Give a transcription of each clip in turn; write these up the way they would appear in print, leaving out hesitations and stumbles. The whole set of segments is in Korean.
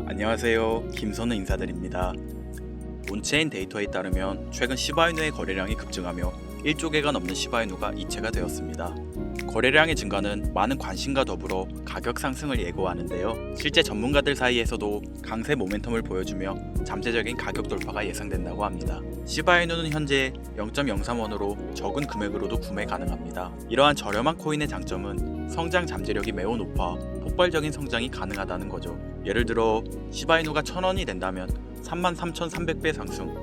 안녕하세요. 김선우 인사드립니다. 온체인 데이터에 따르면 최근 시바이누의 거래량이 급증하며 1조 개가 넘는 시바이누가 이체가 되었습니다. 거래량의 증가는 많은 관심과 더불어 가격 상승을 예고하는데요. 실제 전문가들 사이에서도 강세 모멘텀을 보여주며 잠재적인 가격 돌파가 예상된다고 합니다. 시바이누는 현재 0.03원으로 적은 금액으로도 구매 가능합니다. 이러한 저렴한 코인의 장점은 성장 잠재력이 매우 높아 폭발적인 성장이 가능하다는 거죠. 예를 들어 시바이누가 1000원이 된다면 33,300배 상승,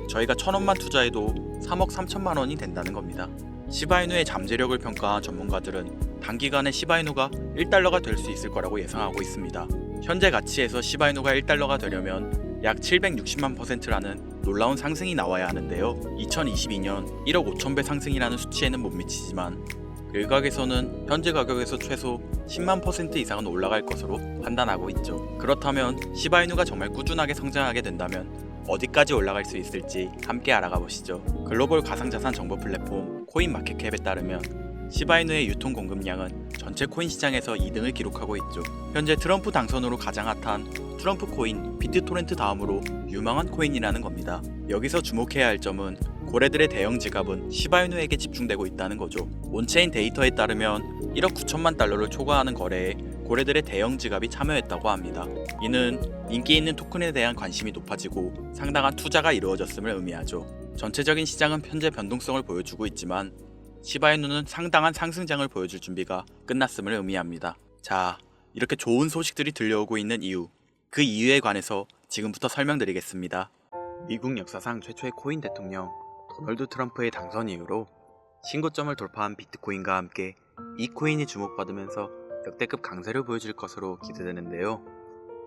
저희가 1000원만 투자해도 3억 3천만 원이 된다는 겁니다. 시바이누의 잠재력을 평가한 전문가들은 단기간에 시바이누가 1달러가 될 수 있을 거라고 예상하고 있습니다. 현재 가치에서 시바이누가 1달러가 되려면 약 760만 %라는 놀라운 상승이 나와야 하는데요. 2022년 1억 5천배 상승이라는 수치에는 못 미치지만 일각에서는 현재 가격에서 최소 10만 % 이상은 올라갈 것으로 판단하고 있죠. 그렇다면 시바이누가 정말 꾸준하게 성장하게 된다면 어디까지 올라갈 수 있을지 함께 알아가 보시죠. 글로벌 가상자산 정보 플랫폼 코인마켓캡에 따르면 시바이누의 유통 공급량은 전체 코인 시장에서 2등을 기록하고 있죠. 현재 트럼프 당선으로 가장 핫한 트럼프 코인 비트토렌트 다음으로 유망한 코인이라는 겁니다. 여기서 주목해야 할 점은 고래들의 대형 지갑은 시바이누에게 집중되고 있다는 거죠. 온체인 데이터에 따르면 1억 9천만 달러를 초과하는 거래에 고래들의 대형 지갑이 참여했다고 합니다. 이는 인기 있는 토큰에 대한 관심이 높아지고 상당한 투자가 이루어졌음을 의미하죠. 전체적인 시장은 현재 변동성을 보여주고 있지만 시바이누는 상당한 상승장을 보여줄 준비가 끝났음을 의미합니다. 자, 이렇게 좋은 소식들이 들려오고 있는 이유, 그 이유에 관해서 지금부터 설명드리겠습니다. 미국 역사상 최초의 코인 대통령 도널드 트럼프의 당선 이후로 신고점을 돌파한 비트코인과 함께 이 코인이 주목받으면서 역대급 강세를 보여줄 것으로 기대되는데요.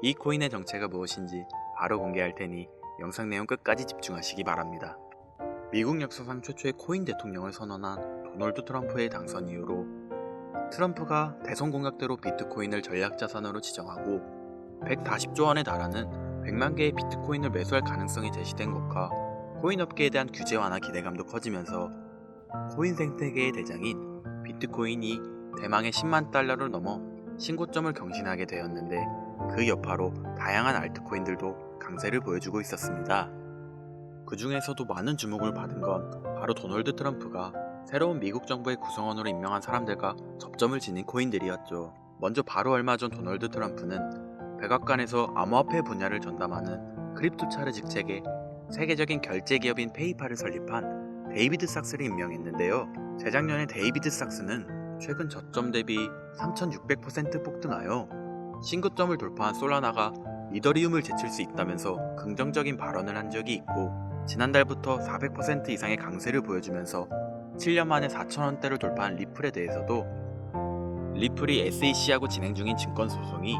이 코인의 정체가 무엇인지 바로 공개할 테니 영상 내용 끝까지 집중하시기 바랍니다. 미국 역사상 최초의 코인 대통령을 선언한 도널드 트럼프의 당선 이후로 트럼프가 대선 공약대로 비트코인을 전략자산으로 지정하고 140조 원에 달하는 100만 개의 비트코인을 매수할 가능성이 제시된 것과 코인 업계에 대한 규제 완화 기대감도 커지면서 코인 생태계의 대장인 비트코인이 대망의 10만 달러를 넘어 신고점을 경신하게 되었는데 그 여파로 다양한 알트코인들도 강세를 보여주고 있었습니다. 그 중에서도 많은 주목을 받은 건 바로 도널드 트럼프가 새로운 미국 정부의 구성원으로 임명한 사람들과 접점을 지닌 코인들이었죠. 먼저 바로 얼마 전 도널드 트럼프는 백악관에서 암호화폐 분야를 전담하는 크립토차르 직책에 세계적인 결제 기업인 페이팔을 설립한 데이비드 삭스를 임명했는데요. 재작년에 데이비드 삭스는 최근 저점 대비 3600% 폭등하여 신고점을 돌파한 솔라나가 이더리움을 제칠 수 있다면서 긍정적인 발언을 한 적이 있고, 지난달부터 400% 이상의 강세를 보여주면서 7년 만에 4,000원대를 돌파한 리플에 대해서도 리플이 SEC하고 진행 중인 증권 소송이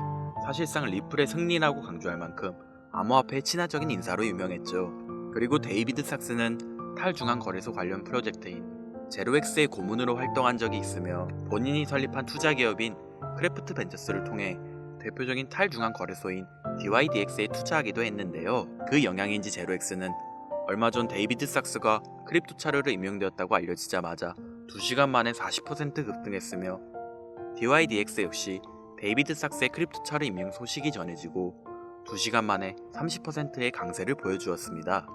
사실상 리플의 승리라고 강조할 만큼 암호화폐의 친화적인 인사로 유명했죠. 그리고 데이비드 삭스는 탈중앙 거래소 관련 프로젝트인 제로엑스의 고문으로 활동한 적이 있으며 본인이 설립한 투자기업인 크래프트 벤처스를 통해 대표적인 탈중앙 거래소인 DYDX에 투자하기도 했는데요. 그 영향인지 제로엑스는 얼마 전 데이비드 삭스가 크립토차르로 임명되었다고 알려지자마자 2시간 만에 40% 급등했으며 DYDX 역시 데이비드 삭스의 크립토차르 임명 소식이 전해지고 2시간 만에 30%의 강세를 보여주었습니다.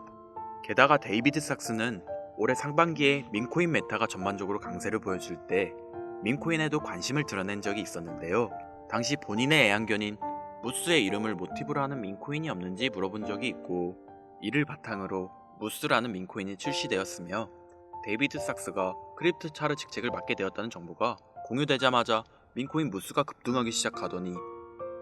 게다가 데이비드 삭스는 올해 상반기에 민코인 메타가 전반적으로 강세를 보여줄 때 민코인에도 관심을 드러낸 적이 있었는데요. 당시 본인의 애완견인 무스의 이름을 모티브로 하는 민코인이 없는지 물어본 적이 있고, 이를 바탕으로 무스라는 민코인이 출시되었으며 데이비드 삭스가 크립토차르 직책을 맡게 되었다는 정보가 공유되자마자 민코인 무스가 급등하기 시작하더니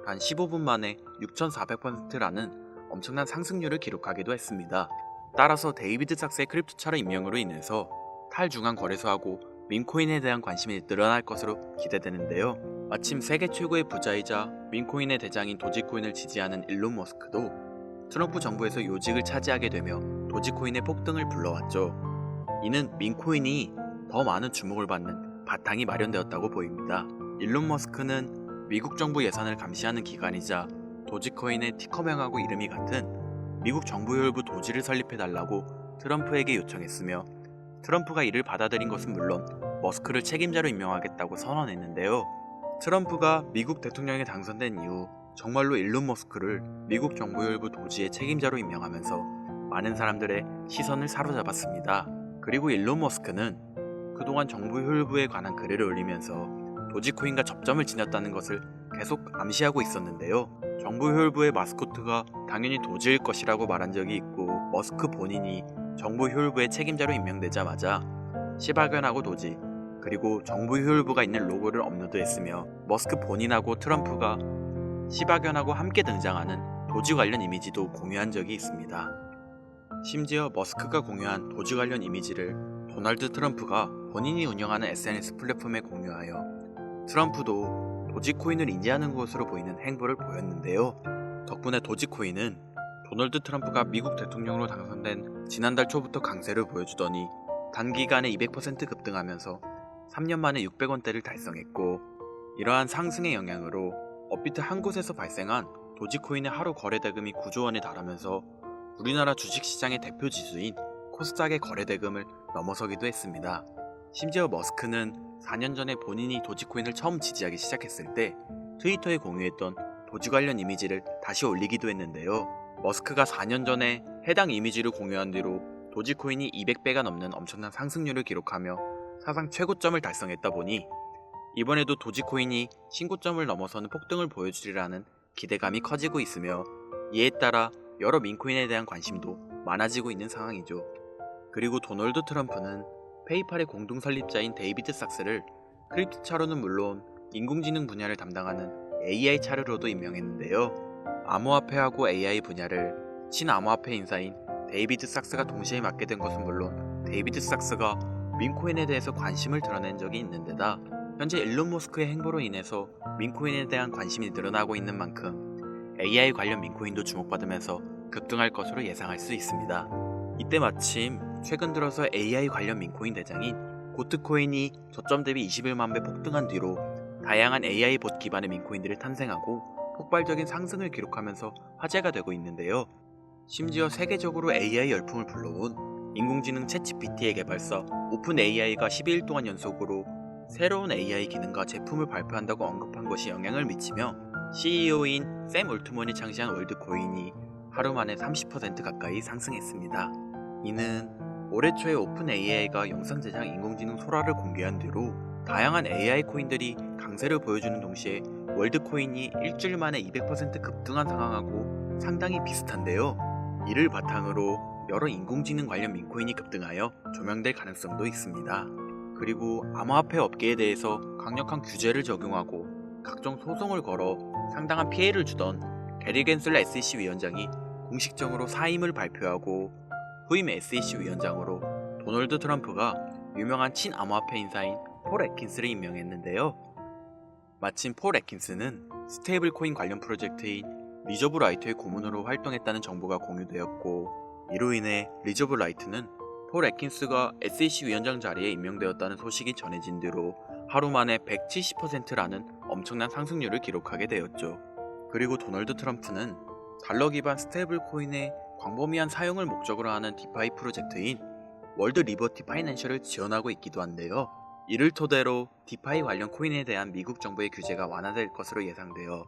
단 15분 만에 6400%라는 엄청난 상승률을 기록하기도 했습니다. 따라서 데이비드 삭스의 크립토차르 임명으로 인해서 탈중앙 거래소하고 민코인에 대한 관심이 늘어날 것으로 기대되는데요. 마침 세계 최고의 부자이자 민코인의 대장인 도지코인을 지지하는 일론 머스크도 트럼프 정부에서 요직을 차지하게 되며 도지코인의 폭등을 불러왔죠. 이는 민코인이 더 많은 주목을 받는 바탕이 마련되었다고 보입니다. 일론 머스크는 미국 정부 예산을 감시하는 기관이자 도지코인의 티커명하고 이름이 같은 미국 정부혈부 도지를 설립해달라고 트럼프에게 요청했으며, 트럼프가 이를 받아들인 것은 물론 머스크를 책임자로 임명하겠다고 선언했는데요. 트럼프가 미국 대통령에 당선된 이후 정말로 일론 머스크를 미국 정부혈부 도지의 책임자로 임명하면서 많은 사람들의 시선을 사로잡았습니다. 그리고 일론 머스크는 그동안 정부 혈부에 관한 글을 올리면서 도지코인과 접점을 지녔다는 것을 계속 암시하고 있었는데요. 정부 혈부의 마스코트가 당연히 도지일 것이라고 말한 적이 있고, 머스크 본인이 정부 혈부의 책임자로 임명되자마자 시바견하고 도지, 그리고 정부 혈부가 있는 로고를 업로드했으며, 머스크 본인하고 트럼프가 시바견하고 함께 등장하는 도지 관련 이미지도 공유한 적이 있습니다. 심지어 머스크가 공유한 도지 관련 이미지를 도널드 트럼프가 본인이 운영하는 SNS 플랫폼에 공유하여 트럼프도 도지코인을 인지하는 것으로 보이는 행보를 보였는데요. 덕분에 도지코인은 도널드 트럼프가 미국 대통령으로 당선된 지난달 초부터 강세를 보여주더니 단기간에 200% 급등하면서 3년 만에 600원대를 달성했고, 이러한 상승의 영향으로 업비트 한 곳에서 발생한 도지코인의 하루 거래 대금이 9조 원에 달하면서 우리나라 주식시장의 대표 지수인 코스닥의 거래 대금을 넘어서기도 했습니다. 심지어 머스크는 4년 전에 본인이 도지코인을 처음 지지하기 시작했을 때 트위터에 공유했던 도지 관련 이미지를 다시 올리기도 했는데요. 머스크가 4년 전에 해당 이미지를 공유한 뒤로 도지코인이 200배가 넘는 엄청난 상승률을 기록하며 사상 최고점을 달성했다 보니 이번에도 도지코인이 신고점을 넘어서는 폭등을 보여주리라는 기대감이 커지고 있으며, 이에 따라 여러 민코인에 대한 관심도 많아지고 있는 상황이죠. 그리고 도널드 트럼프는 페이팔의 공동 설립자인 데이비드 sak스를 크립토 차로는 물론 인공지능 분야를 담당하는 AI 차르로도 임명했는데요. 암호화폐하고 AI 분야를 친암호화폐 인사인 데이비드 sak스가 동시에 맡게 된 것은 물론, 데이비드 sak스가 민코인에 대해서 관심을 드러낸 적이 있는 데다 현재 일론 머스크의 행보로 인해서 민코인에 대한 관심이 늘어나고 있는 만큼 AI 관련 민코인도 주목받으면서 급등할 것으로 예상할 수 있습니다. 이때 마침 최근 들어서 AI 관련 민코인 대장인 고트코인이 저점 대비 21만 배 폭등한 뒤로 다양한 AI 봇 기반의 민코인들이 탄생하고 폭발적인 상승을 기록하면서 화제가 되고 있는데요. 심지어 세계적으로 AI 열풍을 불러온 인공지능 챗GPT의 개발사 오픈AI가 12일 동안 연속으로 새로운 AI 기능과 제품을 발표한다고 언급한 것이 영향을 미치며 CEO인 샘 올트먼이 창시한 월드코인이 하루 만에 30% 가까이 상승했습니다. 이는 올해 초에 오픈AI가 영상 제작 인공지능 소라를 공개한 뒤로 다양한 AI 코인들이 강세를 보여주는 동시에 월드코인이 일주일 만에 200% 급등한 상황하고 상당히 비슷한데요. 이를 바탕으로 여러 인공지능 관련 민코인이 급등하여 조명될 가능성도 있습니다. 그리고 암호화폐 업계에 대해서 강력한 규제를 적용하고 각종 소송을 걸어 상당한 피해를 주던 게리 겐슬러 SEC 위원장이 공식적으로 사임을 발표하고 후임 SEC 위원장으로 도널드 트럼프가 유명한 친암호화폐 인사인 폴 애킨스를 임명했는데요. 마침 폴 애킨스는 스테이블 코인 관련 프로젝트인 리저브 라이트의 고문으로 활동했다는 정보가 공유되었고, 이로 인해 리저브 라이트는 폴 애킨스가 SEC 위원장 자리에 임명되었다는 소식이 전해진 뒤로 하루 만에 170%라는 엄청난 상승률을 기록하게 되었죠. 그리고 도널드 트럼프는 달러 기반 스테이블 코인의 광범위한 사용을 목적으로 하는 디파이 프로젝트인 월드 리버티 파이낸셜을 지원하고 있기도 한데요. 이를 토대로 디파이 관련 코인에 대한 미국 정부의 규제가 완화될 것으로 예상되어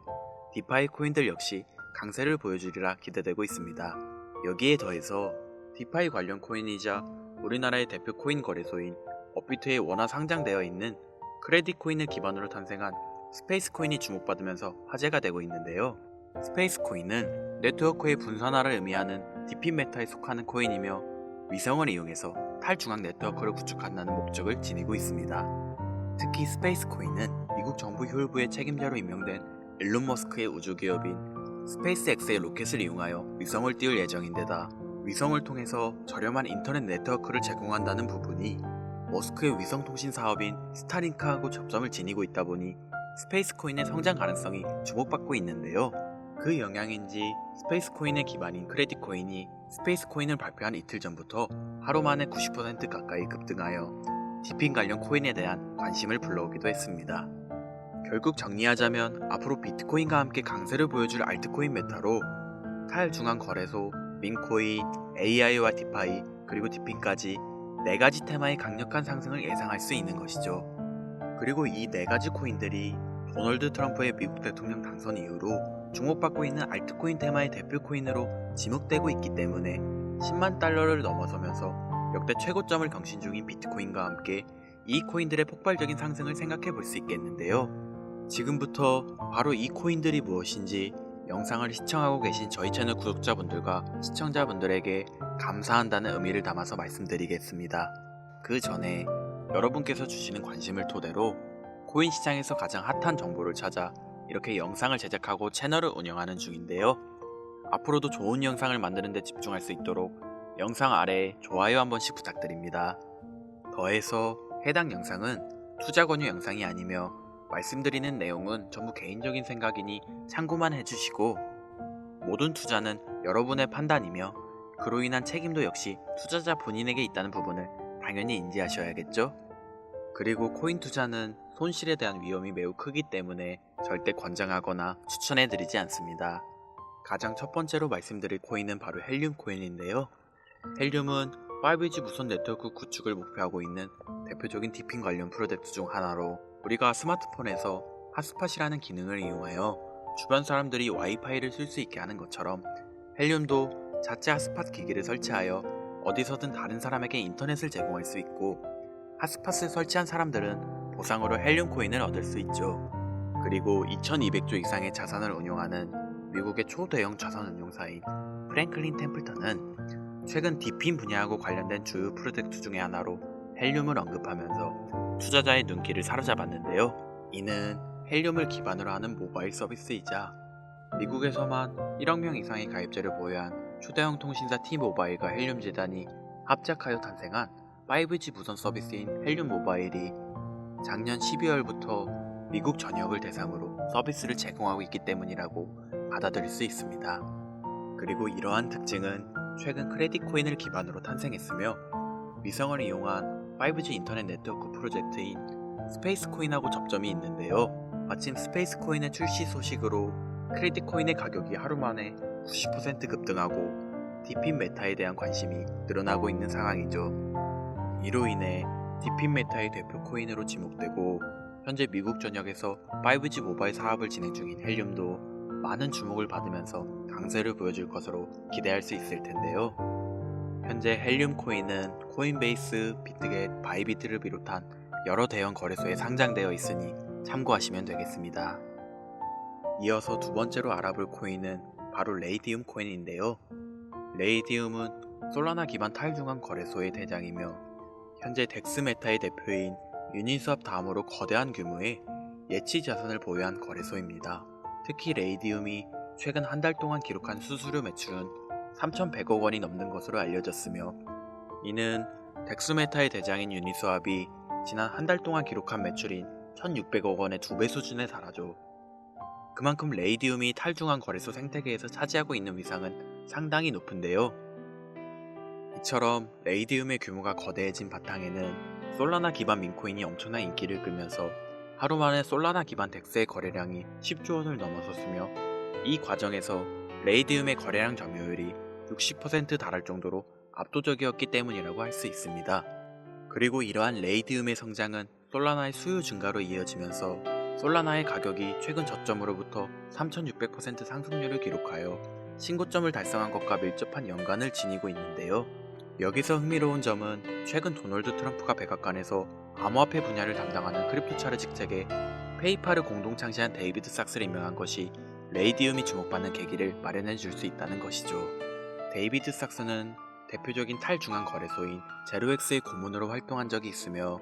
디파이 코인들 역시 강세를 보여주리라 기대되고 있습니다. 여기에 더해서 디파이 관련 코인이자 우리나라의 대표 코인 거래소인 업비트에 원화 상장되어 있는 크레딧 코인을 기반으로 탄생한 스페이스 코인이 주목받으면서 화제가 되고 있는데요. 스페이스 코인은 네트워크의 분산화를 의미하는 디피 메타에 속하는 코인이며 위성을 이용해서 탈중앙 네트워크를 구축한다는 목적을 지니고 있습니다. 특히 스페이스 코인은 미국 정부 혈부의 책임자로 임명된 일론 머스크의 우주기업인 스페이스X의 로켓을 이용하여 위성을 띄울 예정인데다 위성을 통해서 저렴한 인터넷 네트워크를 제공한다는 부분이 머스크의 위성통신 사업인 스타링크하고 접점을 지니고 있다 보니 스페이스 코인의 성장 가능성이 주목받고 있는데요. 그 영향인지 스페이스 코인의 기반인 크레딧 코인이 스페이스 코인을 발표한 이틀 전부터 하루 만에 90% 가까이 급등하여 디핑 관련 코인에 대한 관심을 불러오기도 했습니다. 결국 정리하자면 앞으로 비트코인과 함께 강세를 보여줄 알트코인 메타로 탈중앙 거래소, 민코인, AI와 디파이, 그리고 디핑까지 4가지 테마의 강력한 상승을 예상할 수 있는 것이죠. 그리고 이 4가지 코인들이 도널드 트럼프의 미국 대통령 당선 이후로 주목받고 있는 알트코인 테마의 대표 코인으로 지목되고 있기 때문에 10만 달러를 넘어서면서 역대 최고점을 경신 중인 비트코인과 함께 이 코인들의 폭발적인 상승을 생각해 볼 수 있겠는데요. 지금부터 바로 이 코인들이 무엇인지 영상을 시청하고 계신 저희 채널 구독자분들과 시청자분들에게 감사한다는 의미를 담아서 말씀드리겠습니다. 그 전에 여러분께서 주시는 관심을 토대로 코인 시장에서 가장 핫한 정보를 찾아 이렇게 영상을 제작하고 채널을 운영하는 중인데요. 앞으로도 좋은 영상을 만드는 데 집중할 수 있도록 영상 아래에 좋아요 한 번씩 부탁드립니다. 더해서 해당 영상은 투자 권유 영상이 아니며 말씀드리는 내용은 전부 개인적인 생각이니 참고만 해주시고, 모든 투자는 여러분의 판단이며 그로 인한 책임도 역시 투자자 본인에게 있다는 부분을 당연히 인지하셔야겠죠? 그리고 코인 투자는 손실에 대한 위험이 매우 크기 때문에 절대 권장하거나 추천해드리지 않습니다. 가장 첫 번째로 말씀드릴 코인은 바로 헬륨 코인인데요. 헬륨은 5G 무선 네트워크 구축을 목표하고 있는 대표적인 디핀 관련 프로젝트 중 하나로, 우리가 스마트폰에서 핫스팟이라는 기능을 이용하여 주변 사람들이 와이파이를 쓸 수 있게 하는 것처럼 헬륨도 자체 핫스팟 기기를 설치하여 어디서든 다른 사람에게 인터넷을 제공할 수 있고, 핫스팟을 설치한 사람들은 보상으로 헬륨 코인을 얻을 수 있죠. 그리고 2200조 이상의 자산을 운용하는 미국의 초대형 자산 운용사인 프랭클린 템플턴은 최근 디핀 분야하고 관련된 주요 프로젝트 중의 하나로 헬륨을 언급하면서 투자자의 눈길을 사로잡았는데요. 이는 헬륨을 기반으로 하는 모바일 서비스이자 미국에서만 1억 명 이상의 가입자를 보유한 초대형 통신사 T모바일과 헬륨 재단이 합작하여 탄생한 5G 무선 서비스인 헬륨 모바일이 작년 12월부터 미국 전역을 대상으로 서비스를 제공하고 있기 때문이라고 받아들일 수 있습니다. 그리고 이러한 특징은 최근 크레딧 코인을 기반으로 탄생했으며, 위성을 이용한 5G 인터넷 네트워크 프로젝트인 스페이스 코인하고 접점이 있는데요. 마침 스페이스 코인의 출시 소식으로 크레딧 코인의 가격이 하루 만에 90% 급등하고 디핀 메타에 대한 관심이 늘어나고 있는 상황이죠. 이로 인해 디핀 메타의 대표 코인으로 지목되고, 현재 미국 전역에서 5G 모바일 사업을 진행 중인 헬륨도 많은 주목을 받으면서 강세를 보여줄 것으로 기대할 수 있을 텐데요. 현재 헬륨 코인은 코인베이스, 비트겟, 바이비트를 비롯한 여러 대형 거래소에 상장되어 있으니 참고하시면 되겠습니다. 이어서 두 번째로 알아볼 코인은 바로 레이디움 코인인데요. 레이디움은 솔라나 기반 탈중앙 거래소의 대장이며 현재 덱스메타의 대표인 유니스왑 다음으로 거대한 규모의 예치 자산을 보유한 거래소입니다. 특히 레이디움이 최근 한 달 동안 기록한 수수료 매출은 3,100억 원이 넘는 것으로 알려졌으며, 이는 덱스메타의 대장인 유니스왑이 지난 한 달 동안 기록한 매출인 1,600억 원의 2배 수준에 달하죠. 그만큼 레이디움이 탈중앙 거래소 생태계에서 차지하고 있는 위상은 상당히 높은데요. 이처럼 레이디움의 규모가 거대해진 바탕에는 솔라나 기반 민코인이 엄청난 인기를 끌면서 하루 만에 솔라나 기반 덱스의 거래량이 10조 원을 넘어섰으며, 이 과정에서 레이디움의 거래량 점유율이 60% 달할 정도로 압도적이었기 때문이라고 할 수 있습니다. 그리고 이러한 레이디움의 성장은 솔라나의 수요 증가로 이어지면서 솔라나의 가격이 최근 저점으로부터 3600% 상승률을 기록하여 신고점을 달성한 것과 밀접한 연관을 지니고 있는데요. 여기서 흥미로운 점은 최근 도널드 트럼프가 백악관에서 암호화폐 분야를 담당하는 크립토 차르 직책에 페이팔을 공동 창시한 데이비드 삭스를 임명한 것이 레이디움이 주목받는 계기를 마련해 줄 수 있다는 것이죠. 데이비드 삭스는 대표적인 탈중앙 거래소인 제로엑스의 고문으로 활동한 적이 있으며,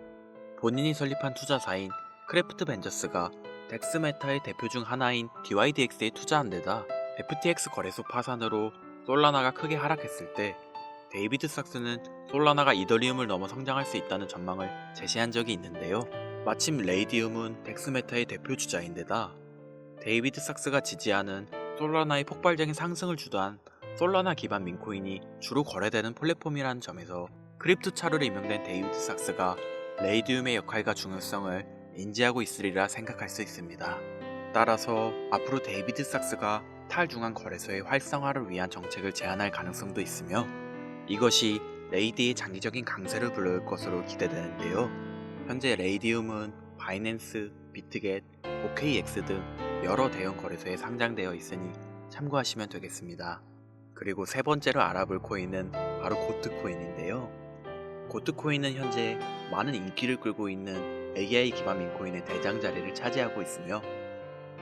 본인이 설립한 투자사인 크래프트 벤저스가 덱스메타의 대표 중 하나인 DYDX에 투자한 데다 FTX 거래소 파산으로 솔라나가 크게 하락했을 때 데이비드 삭스는 솔라나가 이더리움을 넘어 성장할 수 있다는 전망을 제시한 적이 있는데요. 마침 레이디움은 덱스메타의 대표 주자인데다 데이비드 삭스가 지지하는 솔라나의 폭발적인 상승을 주도한 솔라나 기반 민코인이 주로 거래되는 플랫폼이라는 점에서 크립토 차르로 임명된 데이비드 삭스가 레이디움의 역할과 중요성을 인지하고 있으리라 생각할 수 있습니다. 따라서 앞으로 데이비드 삭스가 탈중앙 거래소의 활성화를 위한 정책을 제안할 가능성도 있으며, 이것이 레이디의 장기적인 강세를 불러올 것으로 기대되는데요. 현재 레이디움은 바이낸스, 비트겟, OKX 등 여러 대형 거래소에 상장되어 있으니 참고하시면 되겠습니다. 그리고 세 번째로 알아볼 코인은 바로 고트코인인데요. 고트코인은 현재 많은 인기를 끌고 있는 AI 기반 민코인의 대장 자리를 차지하고 있으며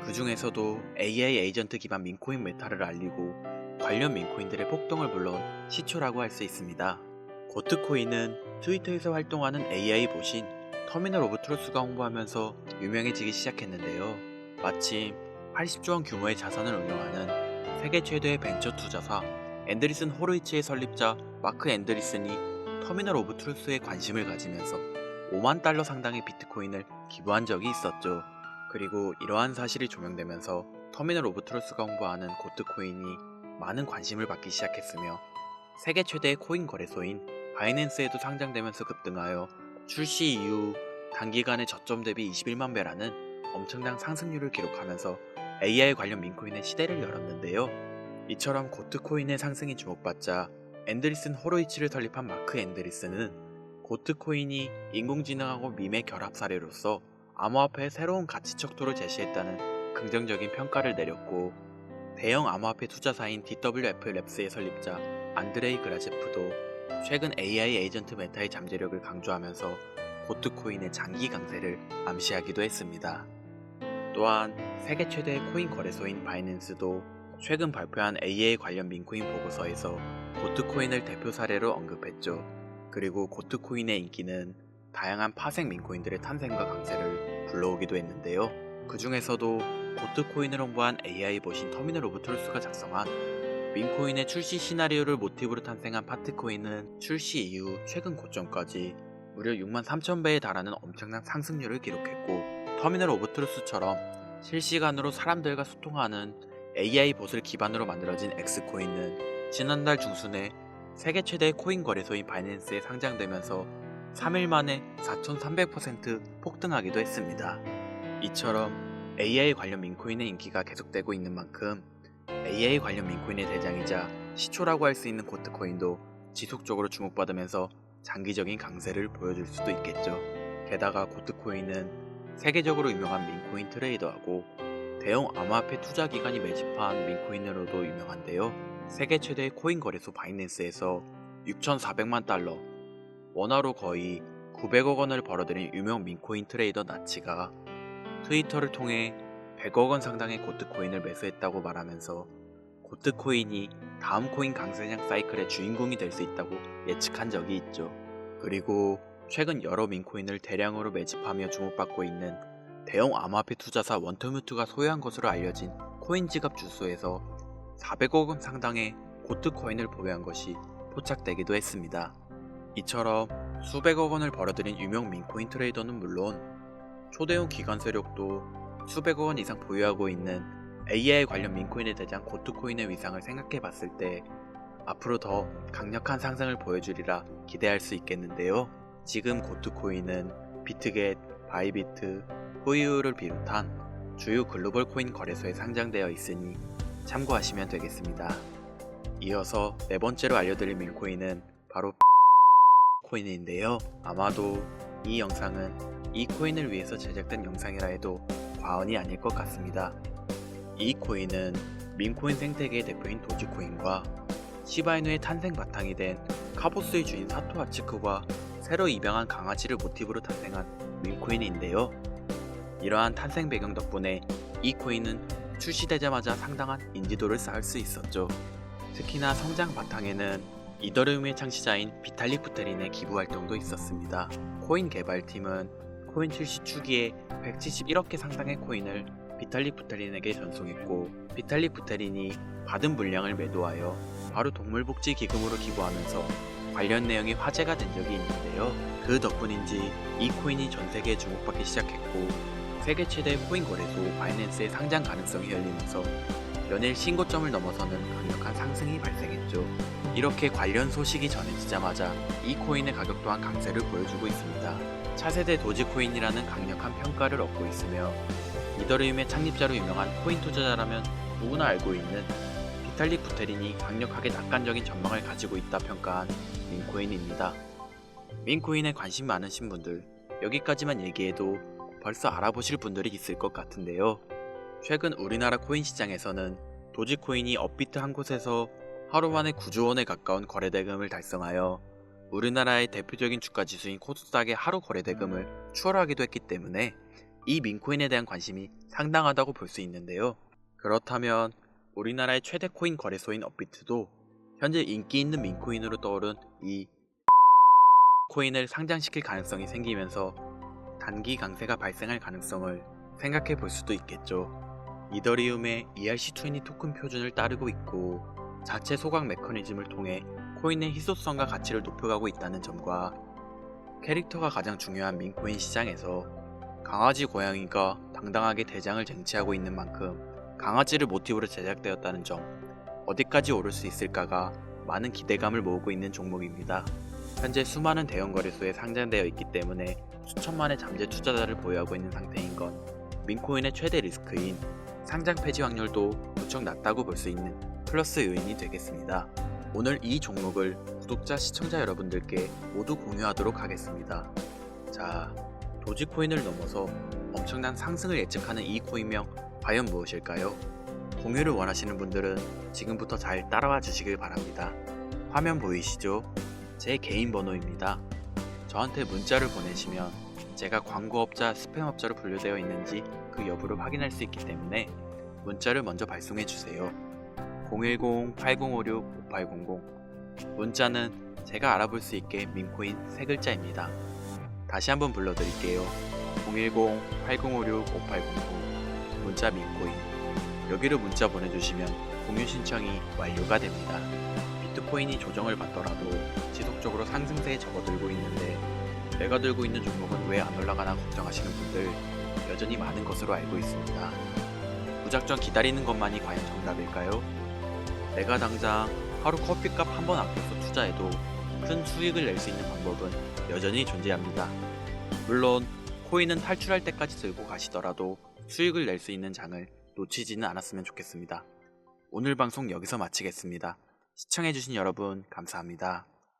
그 중에서도 AI 에이전트 기반 민코인 메타를 알리고 관련 민코인들의 폭등을 불러온 시초라고 할 수 있습니다. 고트코인은 트위터에서 활동하는 AI 보신 터미널 오브 트루스가 홍보하면서 유명해지기 시작했는데요. 마침 80조 원 규모의 자산을 운영하는 세계 최대의 벤처 투자사 앤드리슨 호로이츠의 설립자 마크 앤드리슨이 터미널 오브 트루스에 관심을 가지면서 5만 달러 상당의 비트코인을 기부한 적이 있었죠. 그리고 이러한 사실이 조명되면서 터미널 오브 트루스가 홍보하는 고트코인이 많은 관심을 받기 시작했으며 세계 최대의 코인 거래소인 바이낸스에도 상장되면서 급등하여 출시 이후 단기간에 저점 대비 21만 배라는 엄청난 상승률을 기록하면서 AI 관련 민코인의 시대를 열었는데요. 이처럼 고트코인의 상승이 주목받자 앤드리슨 호로이치를 설립한 마크 앤드리슨은 고트코인이 인공지능하고 밈의 결합 사례로서 암호화폐의 새로운 가치 척도를 제시했다는 긍정적인 평가를 내렸고 대형 암호화폐 투자사인 DWF 랩스의 설립자 안드레이 그라제프도 최근 AI 에이전트 메타의 잠재력을 강조하면서 고트코인의 장기 강세를 암시하기도 했습니다. 또한 세계 최대의 코인 거래소인 바이낸스도 최근 발표한 AI 관련 민코인 보고서에서 고트코인을 대표 사례로 언급했죠. 그리고 고트코인의 인기는 다양한 파생 민코인들의 탄생과 강세를 불러오기도 했는데요. 그 중에서도 고트코인을 홍보한 AI 보신 터미널 오브 트루스가 작성한 민코인의 출시 시나리오를 모티브로 탄생한 파트코인은 출시 이후 최근 고점까지 무려 63,000배에 달하는 엄청난 상승률을 기록했고 터미널 오브 트루스처럼 실시간으로 사람들과 소통하는 AI 봇을 기반으로 만들어진 X코인은 지난달 중순에 세계 최대의 코인 거래소인 바이낸스에 상장되면서 3일 만에 4,300% 폭등하기도 했습니다. 이처럼 AI 관련 민코인의 인기가 계속되고 있는 만큼 AI 관련 민코인의 대장이자 시초라고 할 수 있는 고트코인도 지속적으로 주목받으면서 장기적인 강세를 보여줄 수도 있겠죠. 게다가 고트코인은 세계적으로 유명한 민코인 트레이더하고 대형 암호화폐 투자기관이 매집한 민코인으로도 유명한데요. 세계 최대의 코인 거래소 바이낸스에서 6,400만 달러, 원화로 거의 900억 원을 벌어들인 유명 민코인 트레이더 나치가 트위터를 통해 100억 원 상당의 고트코인을 매수했다고 말하면서 고트코인이 다음 코인 강세장 사이클의 주인공이 될 수 있다고 예측한 적이 있죠. 그리고 최근 여러 민코인을 대량으로 매집하며 주목받고 있는 대형 암호화폐 투자사 원터뮤트가 소유한 것으로 알려진 코인 지갑 주소에서 400억 원 상당의 고트코인을 보유한 것이 포착되기도 했습니다. 이처럼 수백억 원을 벌어들인 유명 민코인 트레이더는 물론 초대형 기관 세력도 수백억 원 이상 보유하고 있는 AI 관련 민코인의 대장 고트코인의 위상을 생각해 봤을 때 앞으로 더 강력한 상승을 보여주리라 기대할 수 있겠는데요. 지금 고트코인은 비트겟, 바이비트, 후이유를 비롯한 주요 글로벌 코인 거래소에 상장되어 있으니 참고하시면 되겠습니다. 이어서 네 번째로 알려드릴 민코인은 바로 코인인데요. 아마도 이 영상은 이 코인을 위해서 제작된 영상이라 해도 과언이 아닐 것 같습니다. 이 코인은 민코인 생태계의 대표인 도지코인과 시바이누의 탄생 바탕이 된 카보스의 주인 사토 아츠크와 새로 입양한 강아지를 모티브로 탄생한 민코인인데요. 이러한 탄생 배경 덕분에 이 코인은 출시되자마자 상당한 인지도를 쌓을 수 있었죠. 특히나 성장 바탕에는 이더리움의 창시자인 비탈릭 부테린의 기부 활동도 있었습니다. 코인 개발팀은 코인 출시 초기에 171억 개 상당의 코인을 비탈릭 부테린에게 전송했고 비탈릭 부테린이 받은 물량을 매도하여 바로 동물복지 기금으로 기부하면서 관련 내용이 화제가 된 적이 있는데요. 그 덕분인지 이 코인이 전 세계에 주목받기 시작했고 세계 최대 코인 거래소 바이낸스의 상장 가능성이 열리면서 연일 신고점을 넘어서는 강력한 상승이 발생했죠. 이렇게 관련 소식이 전해지자마자 이 코인의 가격 또한 강세를 보여주고 있습니다. 차세대 도지코인이라는 강력한 평가를 얻고 있으며 이더리움의 창립자로 유명한 코인 투자자라면 누구나 알고 있는 비탈릭 부테린이 강력하게 낙관적인 전망을 가지고 있다 평가한 민코인입니다. 민코인에 관심 많으신 분들 여기까지만 얘기해도 벌써 알아보실 분들이 있을 것 같은데요. 최근 우리나라 코인 시장에서는 도지코인이 업비트 한 곳에서 하루 만에 9조 원에 가까운 거래대금을 달성하여 우리나라의 대표적인 주가지수인 코스닥의 하루 거래대금을 추월하기도 했기 때문에 이 민코인에 대한 관심이 상당하다고 볼 수 있는데요. 그렇다면 우리나라의 최대 코인 거래소인 업비트도 현재 인기 있는 민코인으로 떠오른 이 코인을 상장시킬 가능성이 생기면서 단기 강세가 발생할 가능성을 생각해 볼 수도 있겠죠. 이더리움의 ERC20 토큰 표준을 따르고 있고 자체 소각 메커니즘을 통해 코인의 희소성과 가치를 높여가고 있다는 점과 캐릭터가 가장 중요한 민코인 시장에서 강아지 고양이가 당당하게 대장을 쟁취하고 있는 만큼 강아지를 모티브로 제작되었다는 점, 어디까지 오를 수 있을까가 많은 기대감을 모으고 있는 종목입니다. 현재 수많은 대형 거래소에 상장되어 있기 때문에 수천만의 잠재 투자자를 보유하고 있는 상태인 건 민코인의 최대 리스크인 상장 폐지 확률도 무척 낮다고 볼 수 있는 플러스 요인이 되겠습니다. 오늘 이 종목을 구독자, 시청자 여러분들께 모두 공유하도록 하겠습니다. 자, 도지코인을 넘어서 엄청난 상승을 예측하는 이 코인명 과연 무엇일까요? 공유를 원하시는 분들은 지금부터 잘 따라와 주시길 바랍니다. 화면 보이시죠? 제 개인 번호입니다. 저한테 문자를 보내시면 제가 광고업자, 스팸업자로 분류되어 있는지 그 여부를 확인할 수 있기 때문에 문자를 먼저 발송해 주세요. 010-8056-5800 문자는 제가 알아볼 수 있게 민코인 3글자입니다. 다시 한번 불러드릴게요. 010-8056-5800 문자 민코인. 여기로 문자 보내주시면 공유 신청이 완료가 됩니다. 비트코인이 조정을 받더라도 지속적으로 상승세에 접어들고 있는데 내가 들고 있는 종목은 왜 안 올라가나 걱정하시는 분들 여전히 많은 것으로 알고 있습니다. 무작정 기다리는 것만이 과연 정답일까요? 내가 당장 하루 커피값 한 번 아껴서 투자해도 큰 수익을 낼 수 있는 방법은 여전히 존재합니다. 물론 코인은 탈출할 때까지 들고 가시더라도 수익을 낼 수 있는 장을 놓치지는 않았으면 좋겠습니다. 오늘 방송 여기서 마치겠습니다. 시청해주신 여러분 감사합니다.